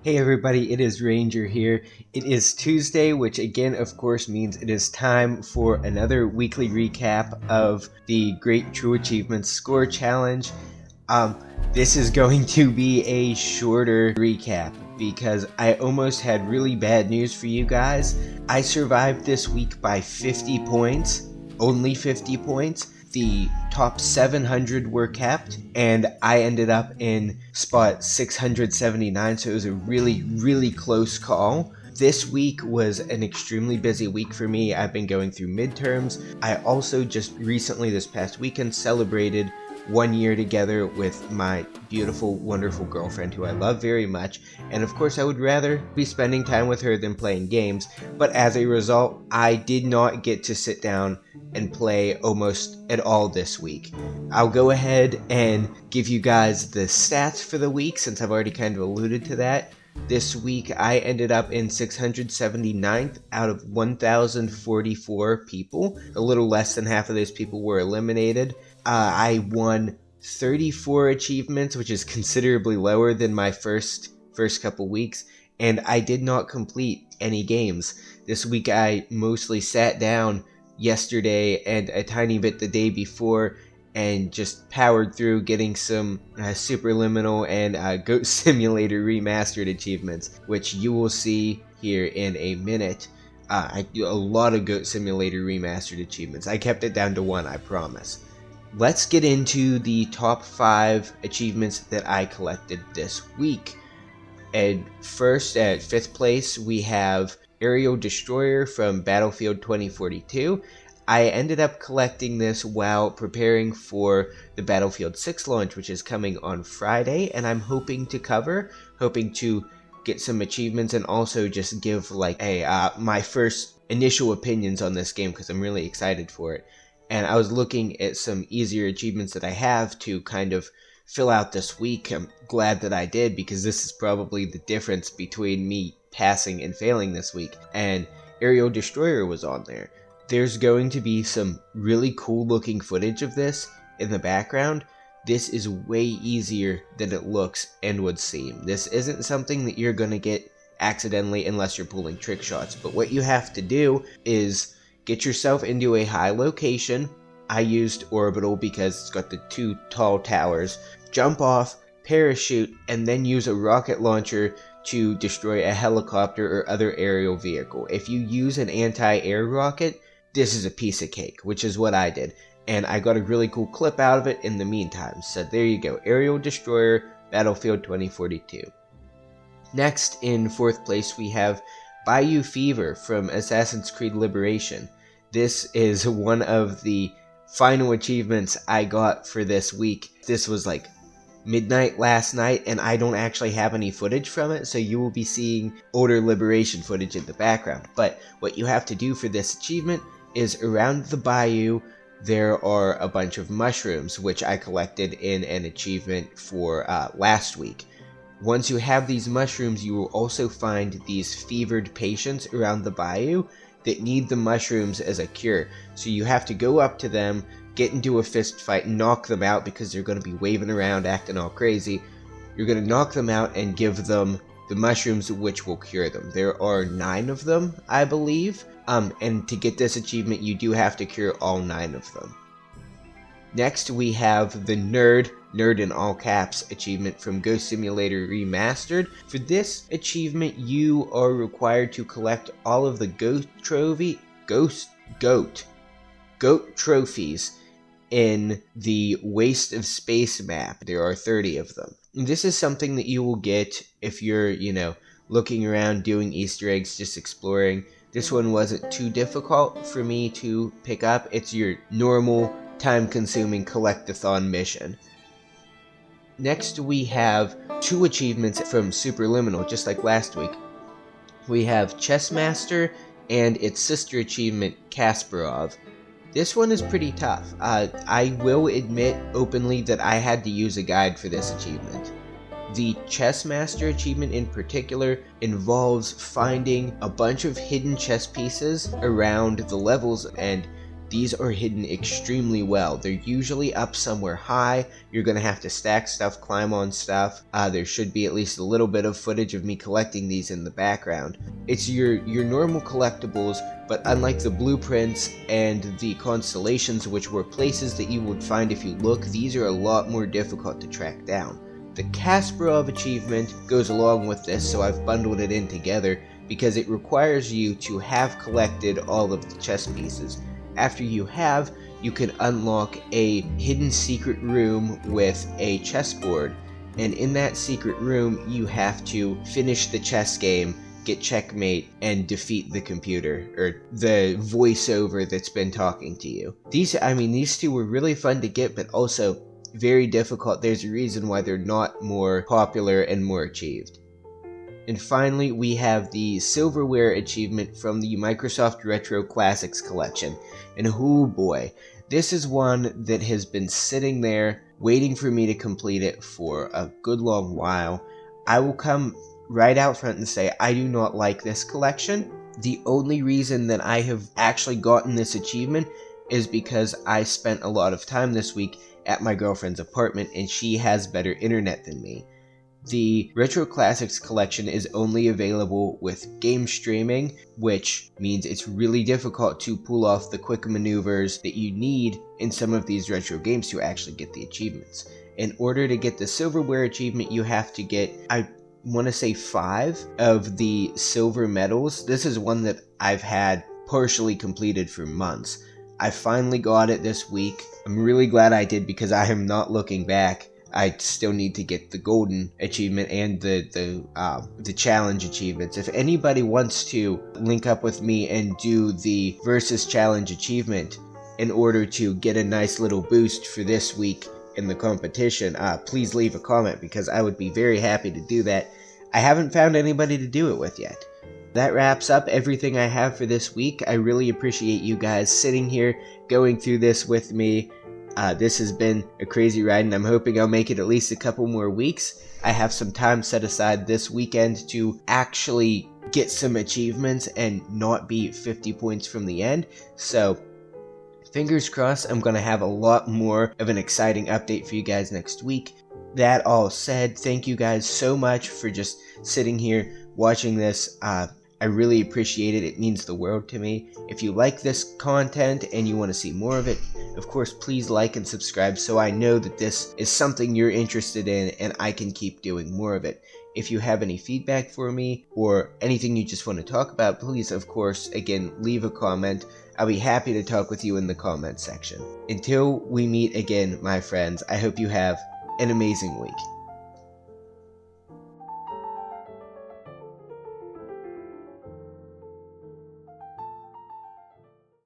Hey everybody, it is Ranger here. It is Tuesday, which again, of course, means it is time for another weekly recap of the Great True Achievements Score Challenge. This is going to be a shorter recap because I almost had really bad news for you guys. I survived this week by 50 points, only 50 points. The top 700 were kept, and I ended up in spot 679, so it was a really close call. This week was an extremely busy week for me. I've been going through midterms. I also just recently, this past weekend, celebrated 1 year together with my beautiful, wonderful girlfriend who I love very much, and of course I would rather be spending time with her than playing games, but as a result, I did not get to sit down and play almost at all this week. I'll go ahead and give you guys the stats for the week since I've already kind of alluded to that. This week I ended up in 679th out of 1,044 people. A little less than half of those people were eliminated. I won 34 achievements, which is considerably lower than my first couple weeks, and I did not complete any games. This week I mostly sat down yesterday and a tiny bit the day before and just powered through getting some Superliminal and Goat Simulator Remastered achievements, which you will see here in a minute. I do a lot of Goat Simulator Remastered achievements. I kept it down to one, I promise. Let's get into the top 5 achievements that I collected this week. And first, at 5th place, we have Aerial Destroyer from Battlefield 2042. I ended up collecting this while preparing for the Battlefield 6 launch, which is coming on Friday, and I'm hoping to get some achievements and also just give like my first initial opinions on this game because I'm really excited for it. And I was looking at some easier achievements that I have to kind of fill out this week. I'm glad that I did because this is probably the difference between me passing and failing this week. And Aerial Destroyer was on there. There's going to be some really cool looking footage of this in the background. This is way easier than it looks and would seem. This isn't something that you're going to get accidentally unless you're pulling trick shots. But what you have to do is get yourself into a high location. I used Orbital because it's got the 2 tall towers. Jump off, parachute, and then use a rocket launcher to destroy a helicopter or other aerial vehicle. If you use an anti-air rocket, this is a piece of cake, which is what I did. And I got a really cool clip out of it in the meantime. So there you go, Aerial Destroyer, Battlefield 2042. Next, in 4th place, we have Bayou Fever from Assassin's Creed Liberation. This is one of the final achievements I got for this week. This was like midnight last night, and I don't actually have any footage from it, so you will be seeing older Liberation footage in the background. But what you have to do for this achievement is around the bayou, there are a bunch of mushrooms, which I collected in an achievement for last week. Once you have these mushrooms, you will also find these fevered patients around the bayou that need the mushrooms as a cure. So you have to go up to them, get into a fist fight, knock them out because they're going to be waving around, acting all crazy. You're going to knock them out and give them the mushrooms which will cure them. There are 9 of them, I believe. And to get this achievement, you do have to cure all 9 of them. Next, we have the Nerd in all caps achievement from Ghost Simulator Remastered. For this achievement, you are required to collect all of the goat trophies in the Waste of Space map. There are 30 of them. This is something that you will get if you're, looking around, doing Easter eggs, just exploring. This one wasn't too difficult for me to pick up. It's your normal time-consuming collect-a-thon mission. Next, we have 2 achievements from Superliminal, just like last week. We have Chessmaster and its sister achievement, Kasparov. This one is pretty tough. I will admit openly that I had to use a guide for this achievement. The Chessmaster achievement in particular involves finding a bunch of hidden chess pieces around the levels and these are hidden extremely well. They're usually up somewhere high. You're going to have to stack stuff, climb on stuff. There should be at least a little bit of footage of me collecting these in the background. It's your normal collectibles, but unlike the blueprints and the constellations, which were places that you would find if you look, these are a lot more difficult to track down. The Kasparov achievement goes along with this, so I've bundled it in together because it requires you to have collected all of the chess pieces. After you have, you can unlock a hidden secret room with a chessboard, and in that secret room you have to finish the chess game, get checkmate, and defeat the computer, or the voiceover that's been talking to you. These two were really fun to get, but also very difficult. There's a reason why they're not more popular and more achieved. And finally, we have the Silverware achievement from the Microsoft Retro Classics collection. And oh boy, this is one that has been sitting there waiting for me to complete it for a good long while. I will come right out front and say I do not like this collection. The only reason that I have actually gotten this achievement is because I spent a lot of time this week at my girlfriend's apartment and she has better internet than me. The Retro Classics collection is only available with game streaming, which means it's really difficult to pull off the quick maneuvers that you need in some of these retro games to actually get the achievements. In order to get the Silverware achievement, you have to get, I want to say 5 of the silver medals. This is one that I've had partially completed for months. I finally got it this week. I'm really glad I did because I am not looking back. I still need to get the golden achievement and the challenge achievements. If anybody wants to link up with me and do the versus challenge achievement in order to get a nice little boost for this week in the competition, please leave a comment because I would be very happy to do that. I haven't found anybody to do it with yet. That wraps up everything I have for this week. I really appreciate you guys sitting here going through this with me. This has been a crazy ride, and I'm hoping I'll make it at least a couple more weeks. I have some time set aside this weekend to actually get some achievements and not be 50 points from the end. So, fingers crossed, I'm going to have a lot more of an exciting update for you guys next week. That all said, thank you guys so much for just sitting here watching this. I really appreciate it. It means the world to me. If you like this content and you want to see more of it, of course, please like and subscribe so I know that this is something you're interested in and I can keep doing more of it. If you have any feedback for me or anything you just want to talk about, please, of course, again, leave a comment. I'll be happy to talk with you in the comment section. Until we meet again, my friends, I hope you have an amazing week.